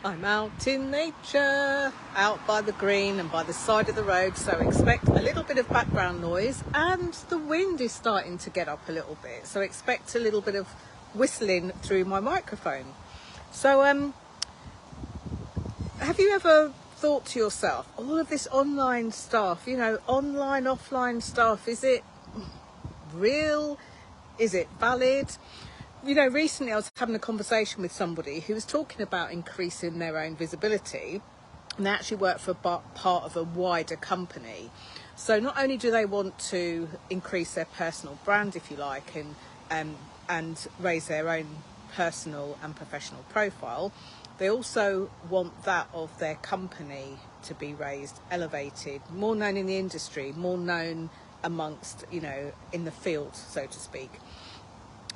I'm out in nature, out by the green and by the side of the road, so expect a little bit of background noise, and the wind is starting to get up a little bit, so expect a little bit of whistling through my microphone. So have you ever thought to yourself, all of this online stuff, online, offline stuff, is it real? Is it valid? Recently I was having a conversation with somebody who was talking about increasing their own visibility, and they actually work for part of a wider company. So not only do they want to increase their personal brand, if you like, and raise their own personal and professional profile, they also want that of their company to be raised, elevated, more known in the industry, more known amongst, in the field, so to speak.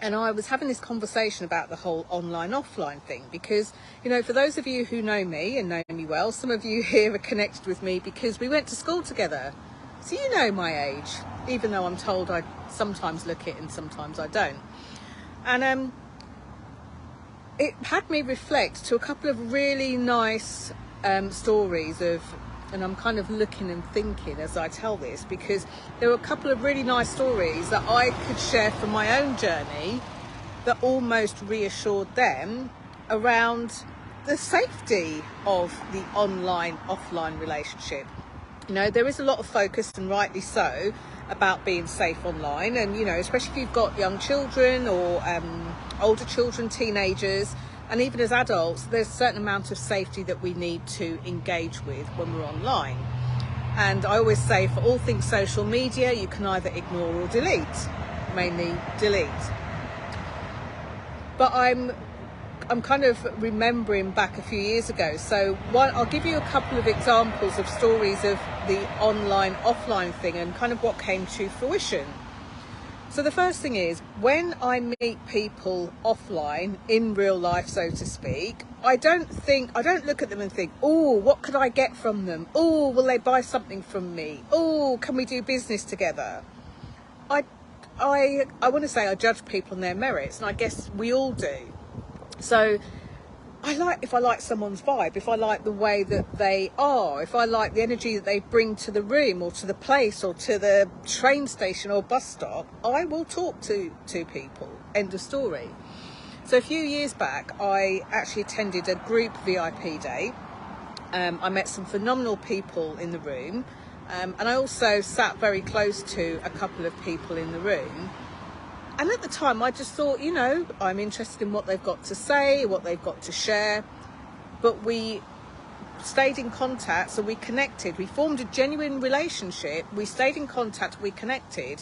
And I was having this conversation about the whole online offline thing because, for those of you who know me and know me well, some of you here are connected with me because we went to school together. So you know my age, even though I'm told I sometimes look it and sometimes I don't. And it had me reflect to a couple of really nice stories of, and I'm kind of looking and thinking as I tell this, because there were a couple of really nice stories that I could share from my own journey that almost reassured them around the safety of the online offline relationship. There is a lot of focus, and rightly so, about being safe online, and especially if you've got young children or older children, teenagers, and even as adults, there's a certain amount of safety that we need to engage with when we're online. And I always say, for all things social media, you can either ignore or delete, mainly delete. But I'm kind of remembering back a few years ago. So I'll give you a couple of examples of stories of the online offline thing and kind of what came to fruition. So the first thing is, when I meet people offline in real life, so to speak, I don't look at them and think, oh, what could I get from them? Oh, will they buy something from me? Oh, can we do business together? I want to say I judge people on their merits, and I guess we all do. So if I like someone's vibe, if I like the way that they are, if I like the energy that they bring to the room or to the place or to the train station or bus stop, I will talk to people. End of story. So a few years back, I actually attended a group VIP day. I met some phenomenal people in the room, and I also sat very close to a couple of people in the room. And at the time, I just thought, I'm interested in what they've got to say, what they've got to share. But we stayed in contact, so we connected. We formed a genuine relationship. We stayed in contact, we connected.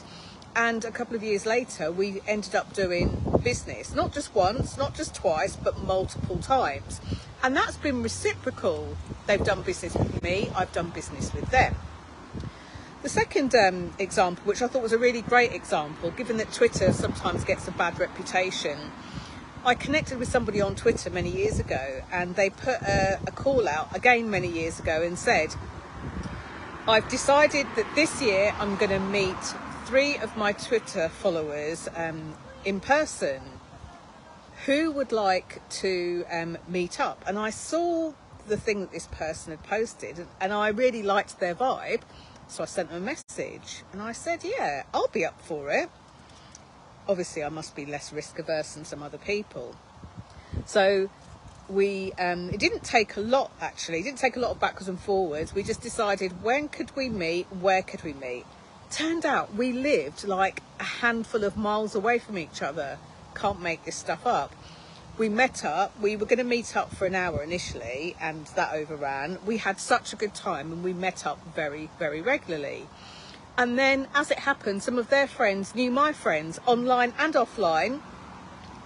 And a couple of years later, we ended up doing business. Not just once, not just twice, but multiple times. And that's been reciprocal. They've done business with me, I've done business with them. The second example, which I thought was a really great example, given that Twitter sometimes gets a bad reputation, I connected with somebody on Twitter many years ago, and they put a call out again many years ago and said, I've decided that this year I'm going to meet 3 of my Twitter followers in person. Who would like to meet up? And I saw the thing that this person had posted, and I really liked their vibe. So I sent them a message and I said, yeah, I'll be up for it. Obviously, I must be less risk averse than some other people. So it didn't take a lot, actually. It didn't take a lot of backwards and forwards. We just decided, when could we meet? Where could we meet? Turned out we lived like a handful of miles away from each other. Can't make this stuff up. We met up. We were going to meet up for an hour initially, and that overran. We had such a good time, and we met up very, very regularly. And then, as it happened, some of their friends knew my friends, online and offline.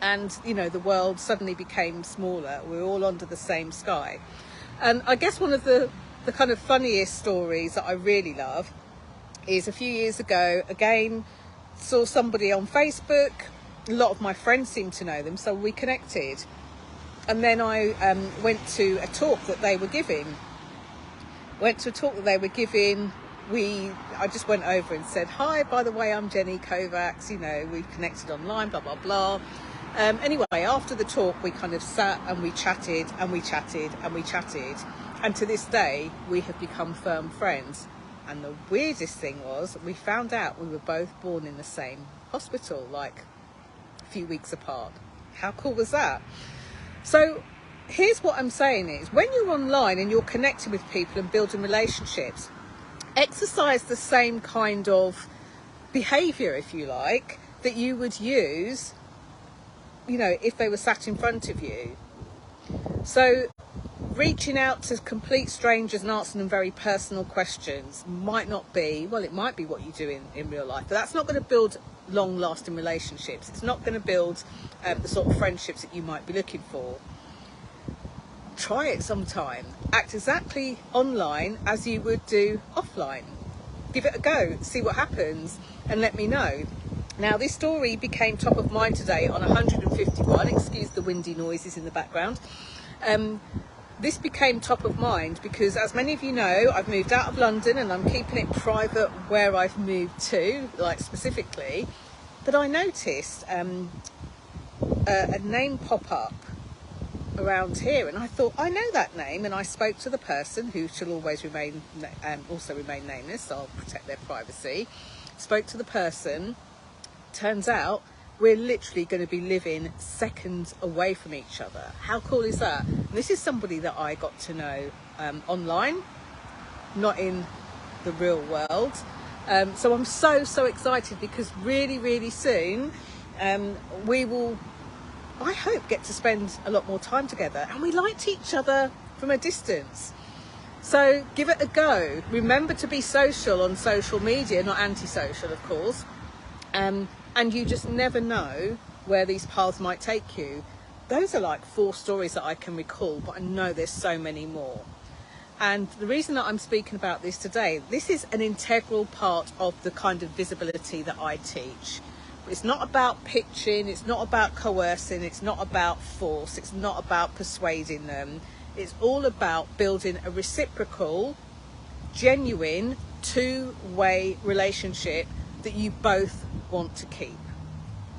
And, the world suddenly became smaller. We were all under the same sky. And I guess one of the kind of funniest stories that I really love is a few years ago, again, saw somebody on Facebook. A lot of my friends seemed to know them, so we connected. And then I went to a talk that they were giving. I just went over and said, hi, by the way, I'm Jenny Kovacs. We connected online, blah, blah, blah. Anyway, after the talk, we kind of sat and we chatted and we chatted and we chatted. And to this day, we have become firm friends. And the weirdest thing was, we found out we were both born in the same hospital, like a few weeks apart. How cool was that? So here's what I'm saying is, when you're online and you're connecting with people and building relationships, exercise the same kind of behaviour, if you like, that you would use, you know, if they were sat in front of you. So reaching out to complete strangers and asking them very personal questions might not be, well, it might be what you do in real life, but that's not going to build long-lasting relationships. It's not going to build the sort of friendships that you might be looking for. Try it sometime. Act exactly online as you would do offline. Give it a go, see what happens, and let me know. Now, this story became top of mind today on 151. Excuse the windy noises in the background. This became top of mind because, as many of you know, I've moved out of London and I'm keeping it private where I've moved to, like specifically. But I noticed a name pop up around here, and I thought, I know that name, and I spoke to the person, who shall always remain nameless, so I'll protect their privacy. Spoke to the person. Turns out we're literally going to be living seconds away from each other. How cool is that? And this is somebody that I got to know online, not in the real world. So I'm so excited, because really soon we will, I hope, get to spend a lot more time together, and we liked each other from a distance. So give it a go. Remember to be social on social media, not antisocial, of course. And you just never know where these paths might take you. Those are like 4 stories that I can recall, but I know there's so many more. And the reason that I'm speaking about this today, this is an integral part of the kind of visibility that I teach. It's not about pitching, it's not about coercing, it's not about force, it's not about persuading them. It's all about building a reciprocal, genuine, 2-way relationship that you both want to keep.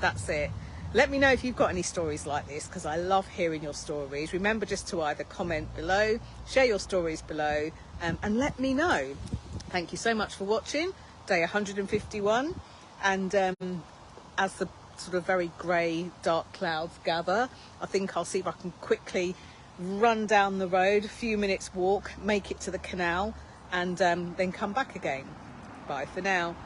That's it. Let me know if you've got any stories like this, because I love hearing your stories. Remember just to either comment below, share your stories below, and let me know. Thank you so much for watching day 151. And as the sort of very grey, dark clouds gather, I think I'll see if I can quickly run down the road, a few minutes walk, make it to the canal, and then come back again. Bye for now.